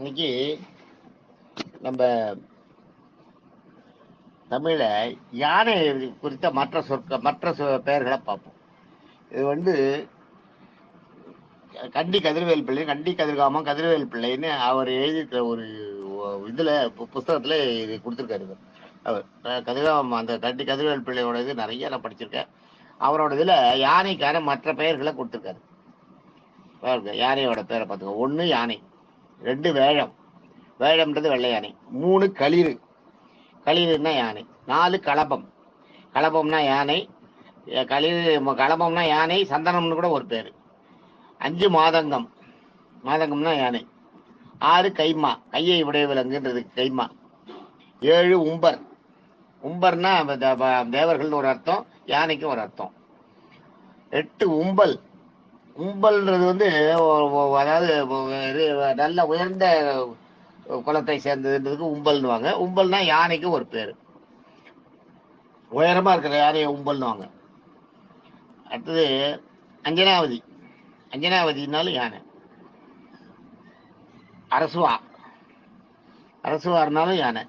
இன்னைக்கு நம்ம தமிழ யானை குறித்த மற்ற பெயர்களை பார்ப்போம். இது வந்து கண்டி கதிர்வேல் பிள்ளை, கண்டி கதிர்காமம் கதிர்வேல் பிள்ளைன்னு அவர் எழுதியிருக்கிற ஒரு இதுல புஸ்தகத்துல இது கொடுத்துருக்காரு. அவர் கதிர்காமம் அந்த கண்டி கதிர்வேல் பிள்ளையோட இது நிறைய நான் படிச்சிருக்கேன். அவரோட இதுல யானைக்கான மற்ற பெயர்களை கொடுத்துருக்காரு. யானையோட பேரை பார்த்துக்கோ. 1 யானை, 2 வேழம், வேழம்ன்றது வெள்ளை யானை, 3 களிறு, களிறுன்னா யானை, 4 களபம், களபம்னா யானை, களபம்னா யானை, சந்தனம்னு கூட ஒரு பேர், 5 மாதங்கம், மாதங்கம்னா யானை, 6 கைமா, கையை உடைய விலங்குன்றது கைமா, 7 உம்பர், உம்பர்னா தேவர்கள் ஒரு அர்த்தம், யானைக்கு ஒரு அர்த்தம், 8 உம்பல், உம்பல்ன்றது வந்து அதாவது நல்ல உயர்ந்த குலத்தை சேர்ந்ததுன்றதுக்கு உம்பல்னுவாங்க. உம்பல்னா யானைக்கு ஒரு பேரு, உயரமா இருக்கிற யானையை உம்பல்னுவாங்க. அடுத்தது அஞ்சனாவதி, அஞ்சனாவதினாலும் யானை, அரசுவா, அரசுவார்னாலும் யானை,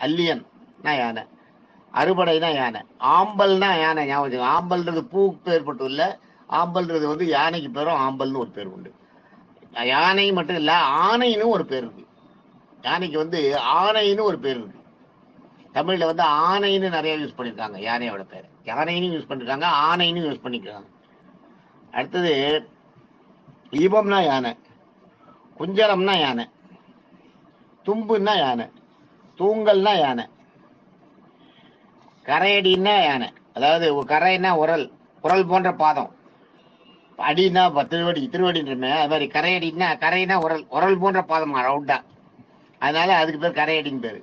அல்லியன்னா யானை, அறுபடைனா யானை, ஆம்பல்னா யானை. ஞாபகம், ஆம்பல்ன்றது பூக்கு ஏற்பட்டு இல்லை, ஆம்பல்ன்றது வந்து யானைக்கு பேரும் ஆம்பல்னு ஒரு பேர் உண்டு. யானை மட்டும் இல்ல, ஆனைன்னு ஒரு பேர் இருக்கு. யானைக்கு வந்து ஆனைன்னு ஒரு பேர் இருக்கு. தமிழ்ல வந்து ஆனைன்னு நிறைய யூஸ் பண்ணிருக்காங்க. யானையோட பேரை யானைன்னு யூஸ் பண்ணிருக்காங்க, ஆனைன்னு யூஸ் பண்ணிக்கிறாங்க. அடுத்தது ஈபம்னா யானை, குஞ்சரம்னா யானை, தும்புன்னா யானை, தூங்கல்னா யானை, கரையடின்னா யானை, அதாவது கரைன்னா உரல், உரல் போன்ற பாதம், அடினா திருவடி, திருவடின்றமே அது மாதிரி கரையடினா, கரைனா உரல், உரல் போன்ற பாதமா ரவுண்டா, அதனால அதுக்கு பேர் கரையடின்னு பேரு.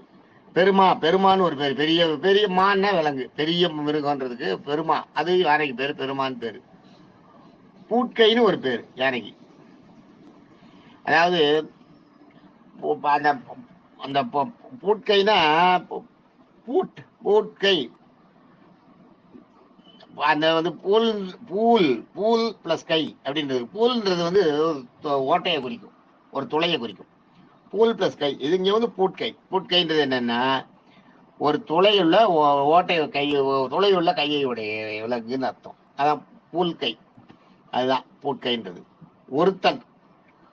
பெருமா, பெருமான்னு ஒரு பேர், பெரிய பெரிய மான்னா விலங்கு, பெரிய மிருகன்றதுக்கு பெருமா, அது யானைக்கு பேரு பெருமான்னு பேரு. பூட்கைன்னு ஒரு பேர் யானைக்கு, அதாவது அந்த அந்த பூட்கைனா பூட்கை, அந்த வந்து பூல் பூல் பூல் பிளஸ் கை அப்படின்றது. பூல்ன்றது வந்து ஓட்டையை குறிக்கும், ஒரு துளையை குறிக்கும். பூல் பிளஸ் கை, இது இங்க வந்து பூட்கை. பூட்கைன்றது என்னன்னா ஒரு துளையுள்ள ஓட்டை கை, துளையுள்ள கையை உடைய விலங்குன்னு அர்த்தம். அதான் பூல்கை, அதுதான் பூட்கைன்றது. ஒருத்தல்,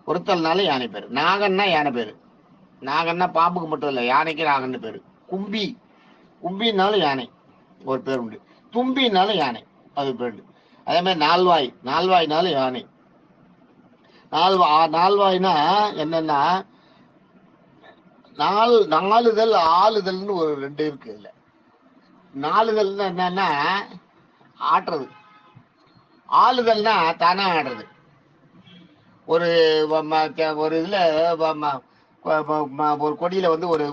ஒருத்தல்னால யானை பேரு. நாகன்னா யானை பேரு, நாகன்னா பாம்புக்கு மட்டும் இல்லை, யானைக்கு நாகன்னு பேரு. கும்பி, கும்பின்னாலும் யானை ஒரு பேர் உண்டு. தும்பின்னாலும் யானை அது பேர். அதே மாதிரி நால்வாய், நால்வாய்னாலும் யானை. நால்வாய்னா என்னன்னா நாலுதல் ஆளுதல்னு ஒரு 2 இருக்கு. இல்ல நாலுதல்னா என்னன்னா ஆட்டுறது, ஆளுதல்னா தானே ஆடுறது. ஒரு ஒரு இதுல ஒரு கொடியில வந்து ஒரு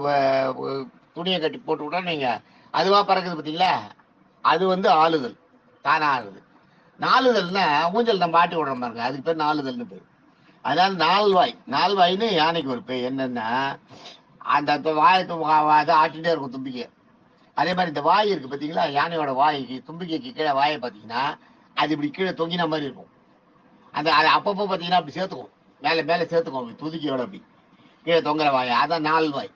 துணியை கட்டி போட்டு விட்டா நீங்க அதுவா பறக்குது பார்த்தீங்களா, அது வந்து ஆளுதல், தானே ஆடுறது. நாலுதல்னா ஊஞ்சல் நம்ம ஆட்டி விடுற பாருங்க, அதுக்கு பேர் நாலுதல்னு பேர். அதனால நால்வாய், நால்வாய்னு யானைக்கு ஒரு பேர். என்னன்னா அந்த வாயத்தை ஆட்டிகிட்டே இருக்கும் தும்பிக்கை. அதே மாதிரி இந்த வாய் இருக்கு பார்த்தீங்களா, யானையோட வாய்க்கு தும்பிக்கைக்கு கீழே வாயை பார்த்தீங்கன்னா அது இப்படி கீழே தொங்கின மாதிரி இருக்கும். அந்த அதை அப்பப்போ பார்த்தீங்கன்னா அப்படி சேர்த்துக்கும், மேலே மேலே சேர்த்துக்கும், அப்படி துதிக்கையோட அப்படி கீழே தொங்குற வாய், அதான் நால்வாய்.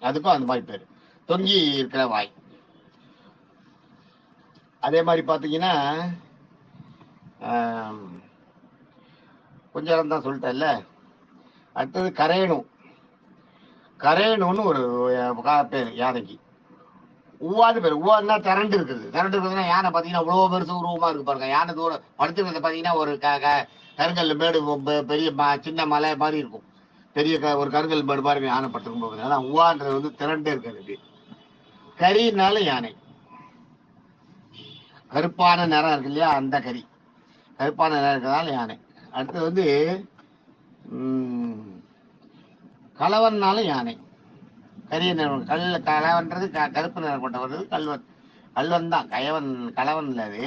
அதுக்கும் அந்த மாதிரி பேர், தொங்கி இருக்கிற வாய். அதே மாதிரி பார்த்தீங்கன்னா கொஞ்சம் தான் சொல்லிட்டேன்ல. அடுத்தது கரேணு, கரேணுன்னு ஒரு பேர் யானைக்கு. உவாது பேர், உவாதுன்னா திரண்டு இருக்குது. திரண்டு இருக்குதுன்னா யானை பார்த்தீங்கன்னா இவ்வளோ பெருசு உருவமா இருக்கு பாருங்க. யானை தூரம் படுத்துக்கிறத பார்த்தீங்கன்னா ஒரு கருங்கல் மேடு, பெரிய சின்ன மலை மாதிரி இருக்கும். பெரிய ஒரு கருங்கல் மேடு மாதிரி யானை படுத்துக்கும் போகுது. அதான் உவான்றது வந்து திரண்டே இருக்கிறது. கரினாலும் யானை, கருப்பான நிறம் இருக்கு இல்லையா, அந்த கறி கருப்பான நிறம் இருக்கிறதால யானை. அடுத்து வந்து கலவன்னாலும் யானை, கரிய நிறம். கலவன்றது கருப்பு நிறம் கொண்டவர் கல்வன். கல்வன் தான் கயவன், கலவன் இல்லை அது,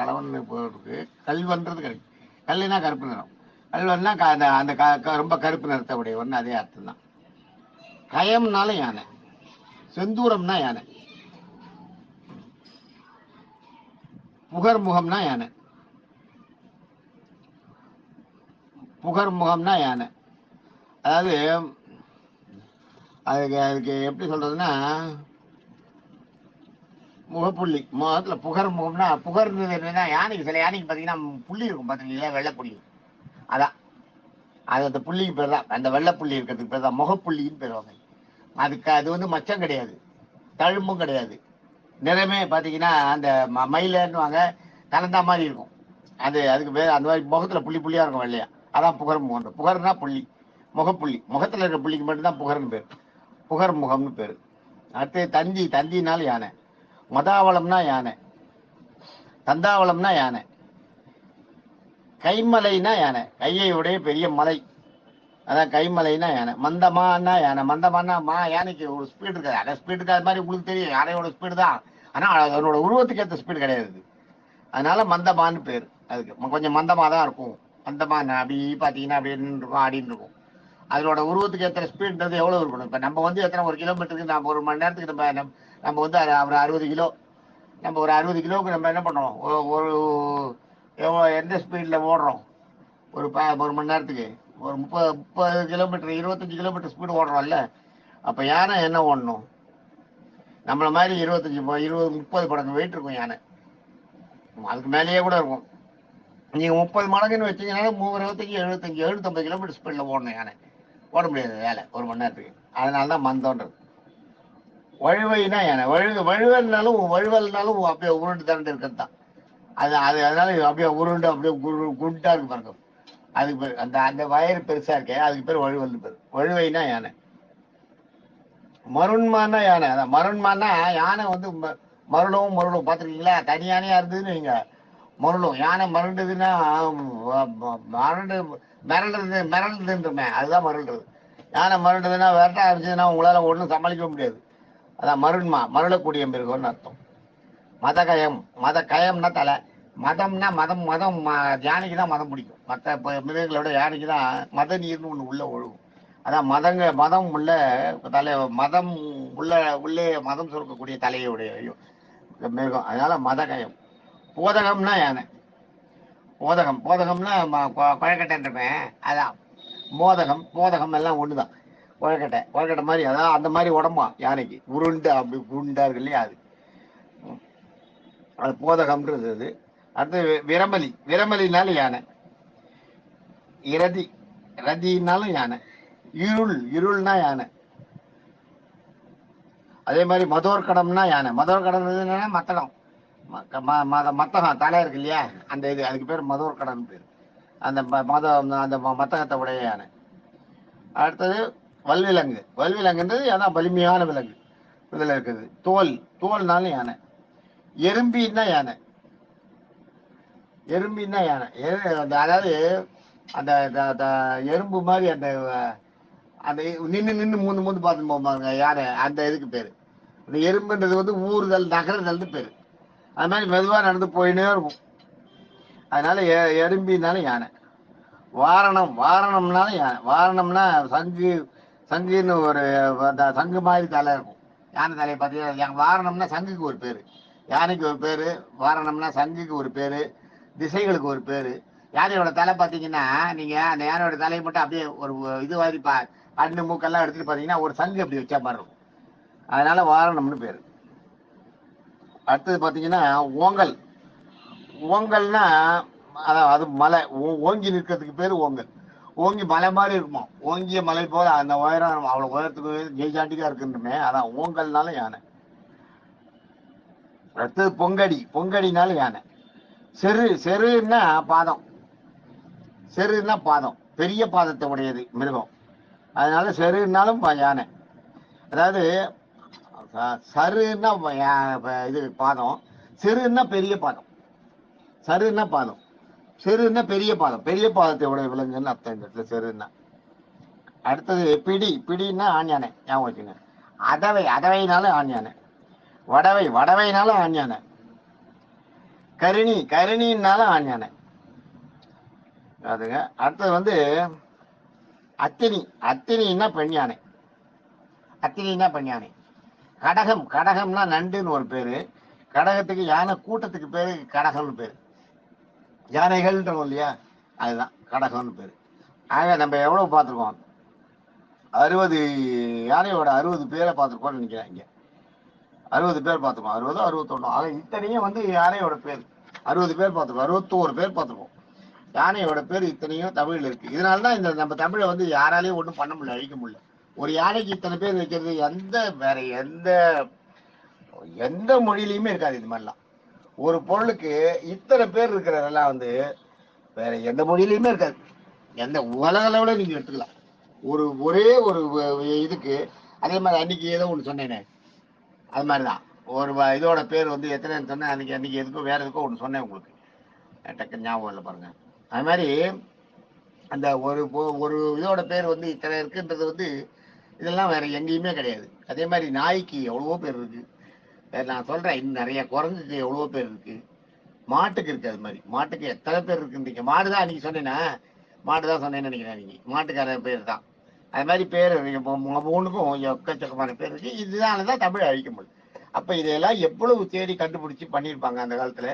கலவன் இருக்கு. கல்வன்றது கிடைக்கும், கல்லுனா கருப்பு நிறம், கல்வன்னா அந்த ரொம்ப கருப்பு நிறத்தை உடையவன், அதே அர்த்தம் தான். கயம்னாலும் யானை, செந்தூரம்னா யானை, புகர்முகம்னா யானை, புகர்முகம்னா யானை. அதாவது அதுக்கு அதுக்கு எப்படி சொல்றதுன்னா, முகப்புள்ளி முகத்துல புகர் முகம்னா, புகர்ன்றது என்னன்னா யானைக்கு, சில யானைக்கு பாத்தீங்கன்னா புள்ளி இருக்கும் பாத்தீங்களா, வெள்ளை புள்ளி. அதான் அது அந்த புள்ளிக்கு பேர் தான், அந்த வெள்ளை புள்ளி இருக்கிறதுக்கு பேர் தான் முகப்புள்ளின்னு பேருவாங்க. அதுக்கு அது வந்து மச்சம் கிடையாது, தழும்பும் கிடையாது. நிறமே பாத்தீங்கன்னா அந்த மயிலன்னுவாங்க, கலந்தா மாதிரி இருக்கும். அது அதுக்கு பேர் அந்த மாதிரி முகத்துல புள்ளி புள்ளியா இருக்கும் வெள்ளையா. அதான் புகர் முகம். புகர்னா புள்ளி, முகப்புள்ளி. முகத்துல இருக்கிற புள்ளிக்கு மட்டும்தான் புகர்னு பேர், புகர் முகம்னு பேரு. அடுத்து தந்தி, தந்தினாலும் யானை. மதாவளம்னா யானை. தந்தாவளம்னா யானை. கைமலைனா யானை, கையை உடைய பெரிய மலை, அதான் கைமலைனா யானை. மந்தமானா யானை. மந்தமானா யானைக்கு ஒரு ஸ்பீடு இருக்காது, அதான் ஸ்பீடு இருக்காது மாதிரி உங்களுக்கு தெரியும், யானையோட ஸ்பீடு தான். ஆனா அதனோட உருவத்துக்கு ஏற்ற ஸ்பீடு கிடையாது. அதனால மந்தமான்னு பேர் அதுக்கு. கொஞ்சம் மந்தமா தான் இருக்கும். மந்தமான அப்படி பாத்தீங்கன்னா அப்படி இருக்கும், ஆடின்னு இருக்கும். அதனோட உருவத்துக்கு ஏற்ற ஸ்பீடுன்றது எவ்வளவு இருக்கணும். இப்ப நம்ம வந்து எத்தனை, ஒரு கிலோமீட்டருக்கு நம்ம ஒரு மணி நேரத்துக்கு நம்ம வந்து ஒரு 60 கிலோ. நம்ம ஒரு 60 கிலோவுக்கு நம்ம என்ன பண்ணுறோம், ஒரு எந்த ஸ்பீடில் ஓடுறோம், ஒரு மணி நேரத்துக்கு ஒரு 30 கிலோமீட்டர், 25 கிலோமீட்டர் ஸ்பீடு ஓடுறோம்ல. அப்போ யானை என்ன ஓடணும், நம்மள மாதிரி 25 20 30 மடங்கு வெயிட் இருக்கும் யானை. அதுக்கு மேலேயே கூட இருக்கும். நீங்கள் 30 மடங்குன்னு வச்சிங்கனாலும் 25 75 75 கிலோமீட்டர் ஸ்பீடில் ஓடணும் யானை. ஓட முடியாது வேலை ஒரு மணி நேரத்துக்கு. அதனால தான் மந்தோன்றது. வழுவைனா யானை. வழுவல்னாலும் அப்படியே உருண்டு திரண்டு இருக்கிறது தான். அது அதனால அப்படியே உருண்டு அப்படியே குண்டா இருக்கு பாருங்க. அதுக்கு பேர் அந்த அந்த வயறு பெருசா இருக்கே, அதுக்கு பேர் வழுவல் பேர். வழுவைனா யானை. மருண்மானா யானை. அதான் மருண்மானா யானை வந்து மருளும் பார்த்துருக்கீங்களா. தனி யானையா இருந்ததுன்னு வைங்க, மருளும். யானை மருண்டுதுன்னா மருண்டு மிரண்டுதுன்றமே, அதுதான் மருண்டுறது. யானை மருண்டுதுன்னா விரட்ட ஆரம்பிச்சதுன்னா உங்களால ஒன்றும் சமாளிக்க முடியாது. அதான் மருளக்கூடிய மிருகம்னு அர்த்தம். மதகயம், கயம்னா தலை. மதம்னா மதம் யானைக்கு தான் மதம் பிடிக்கும். மற்ற மிருகங்களோட யானைக்கு தான் மத நீர்னு ஒன்று உள்ள ஒழுகும். அதான் மதம் உள்ள தலை, மதம் உள்ள உள்ளே மதம் சுருக்கக்கூடிய தலையுடைய மிருகம். அதனால மதகயம். போதகம்னா யானை. போதகம்னா குழக்கட்டைன்றப்பேன், அதான் போதகம் எல்லாம் ஒண்ணுதான். குழக்கட்டை மாதிரி, அதான் அந்த மாதிரி உடம்பா யானைக்கு, உருண்டு அப்படி குண்டா இருக்கு இல்லையா, அது போதகம்ன்றது. அது அடுத்து விரமலினாலும் யானை. ரதினாலும் யானை. இருள்னா யானை. அதே மாதிரி மதோர்கடம்னா யானை. மதோர்கடம் என்னன்னா மத்தகம். மத்தகம் தலை இருக்கு இல்லையா, அந்த இது, அதுக்கு பேர் மதோர்கடம் பேர். அந்த அந்த மத்தகத்தை உடைய யானை. அடுத்தது வல்விலங்குன்றது அதான் வலிமையான விலங்கு இதுல இருக்குது. தோல்னாலும் யானை. எறும்பின்னா யானை. அதாவது அந்த எறும்பு மாதிரி அந்த அந்த நின்று மூந்து பார்த்து போவாங்க யானை, அந்த இதுக்கு பேரு. இந்த எறும்புன்றது வந்து ஊறுதல், நகர்தல்னு பேரு. அது மாதிரி மெதுவா நடந்து போயினே இருக்கும். அதனால எறும்பினாலும் யானை. வாரணம்னாலும் யானை. வாரணம்னா சங்குன்னு ஒரு சங்கு மாதிரி தலை இருக்கும். யானை தலையை பார்த்தீங்கன்னா வாரணம்னா சங்குக்கு ஒரு பேரு, யானைக்கு ஒரு பேரு. வாரணம்னா சங்குக்கு ஒரு பேரு, திசைகளுக்கு ஒரு பேரு. யானையோட தலை பார்த்தீங்கன்னா, நீங்க அந்த யானையோட தலையை மட்டும் அப்படியே ஒரு இது மாதிரி கண்ணு மூக்கெல்லாம் எடுத்துட்டு பார்த்தீங்கன்னா ஒரு சங்கு அப்படி வச்சா மாதிரி இருக்கும். அதனால வாரணம்னு பேரு. அடுத்தது பார்த்தீங்கன்னா ஓங்கல்னா அதான் அது மலை. ஓங்கி நிற்கிறதுக்கு பேரு ஓங்கல். ஓங்கி மலை மாதிரி இருக்குமா, ஓங்கிய மலை போல அந்த உயரம், அவ்வளவு உயரத்துக்கு ஜெய்சாண்டிக்கா இருக்குன்றமே, அதான் ஓங்கல்னாலும் யானை. அடுத்தது பொங்கடினாலும் யானை. செருன்னா பாதம், பெரிய பாதத்தை உடையது மிருகம். அதனால செருன்னாலும் யானை. அதாவது சருன்னா இது பாதம், செருன்னா பெரிய பாதம். செருன்னா பெரிய பாதத்தை உடைய விலங்குன்னு அர்த்தம் இந்த இடத்துல செருன்னா. அடுத்தது பிடின்னா ஆண் யானை, ஞாபகம் வச்சுங்க. அதவைனாலும் ஆண் யானை. வடவைனாலும் ஆண் யானை. கரிணின்னாலும் ஆண் யானை. அதுங்க. அடுத்தது வந்து அத்தினின்னா பெண் யானை. கடகம்னா நண்டுன்னு ஒரு பேரு. கடகத்துக்கு யானை கூட்டத்துக்கு பேரு கடகம்னு பேரு. யானைகள்ன்றோம் இல்லையா, அதுதான் கடகம்னு பேரு. ஆக நம்ம எவ்வளவு பார்த்துருக்கோம். 60 யானையோட 60 பேரை பார்த்துருக்கோம்னு நினைக்கிறேன். இங்க 60 பேர் பார்த்துருக்கோம், 60 61. ஆக இத்தனையும் வந்து யானையோட பேர் 60 பேர் பார்த்துருக்கோம், 61 பேர் பார்த்துருக்கோம். யானையோட பேர் இத்தனையும் தமிழ்ல இருக்கு. இதனாலதான் இந்த நம்ம தமிழை வந்து யாராலையும் ஒன்றும் பண்ண முடியல, அழிக்க முடியல. ஒரு யானைக்கு இத்தனை பேர் வைக்கிறது வேற எந்த எந்த மொழியிலையுமே இருக்காது இது மாதிரிலாம். ஒரு பொருளுக்கு இத்தனை பேர் இருக்கிறதெல்லாம் வந்து வேற எந்த மொழியிலையுமே இருக்காது. எந்த உலக அளவுல நீங்க எடுத்துக்கலாம். ஒரே ஒரு இதுக்கு அதே மாதிரி அன்னைக்கு ஏதோ ஒன்று சொன்னேனே, அது மாதிரிதான் ஒரு இதோட பேர் வந்து எத்தனைன்னு சொன்னேன். அன்னைக்கு எதுக்கும் வேற எதுக்கும் ஒன்று சொன்னேன், உங்களுக்கு டக்கு ஞாபகம் இல்லை பாருங்க. அது மாதிரி அந்த ஒரு இதோட பேர் வந்து இத்தனை இருக்குன்றது வந்து இதெல்லாம் வேற எங்கேயுமே கிடையாது. அதே மாதிரி நாய்க்கு எவ்வளவோ பேர் இருக்கு. நான் சொல்றேன், இன்னும் நிறைய குரங்குக்கு எவ்வளவோ பேர் இருக்கு. மாட்டுக்கு இருக்கு. அது மாதிரி மாட்டுக்கு எத்தனை பேர் இருக்குன்றீங்க. மாடுதான் அன்னைக்கு சொன்னேன்னா, மாடுதான் சொன்னேன்னு நினைக்கிறேன். நீங்க மாட்டுக்கார பேர் தான். அது மாதிரி பேர் ஒவ்வொன்றுக்கும் எக்கச்சக்கமான பேர் இருக்கு. இதனாலதான் தமிழ் அழிக்க முடியும். அப்ப இதையெல்லாம் எவ்வளவு தேடி கண்டுபிடிச்சு பண்ணியிருப்பாங்க அந்த காலத்துல.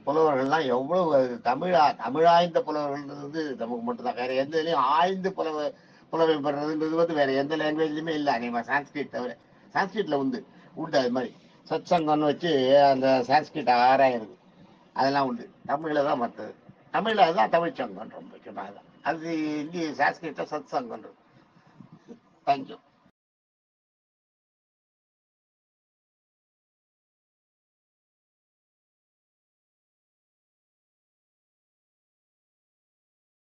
புலவர்கள்லாம் எவ்வளவு தமிழாய்ந்த புலவர்கள் வந்து நமக்கு மட்டும்தான். வேற எந்த இதுலயும் ஆய்ந்து புலவை பெறதுன்றது வந்து வேற எந்த லாங்குவேஜ்லயுமே இல்லை. அதே மாதிரி சான்ஸ்கிரிட் தவிர. சான்ஸ்கிரிட்ல உண்டு அது மாதிரி சத் சங்கம்னு வச்சு அந்த சான்ஸ்கிரிட் ஆராயிறது, அதெல்லாம் உண்டு. தமிழ்ல தான் மற்றது. தமிழ்ல அதுதான் தமிழ் சங்கம்ன்ற முக்கியமாக. அது இந்தி சான்ஸ்கிரிட்ட சத் சங்கம்ன்றது. தேங்க்யூ.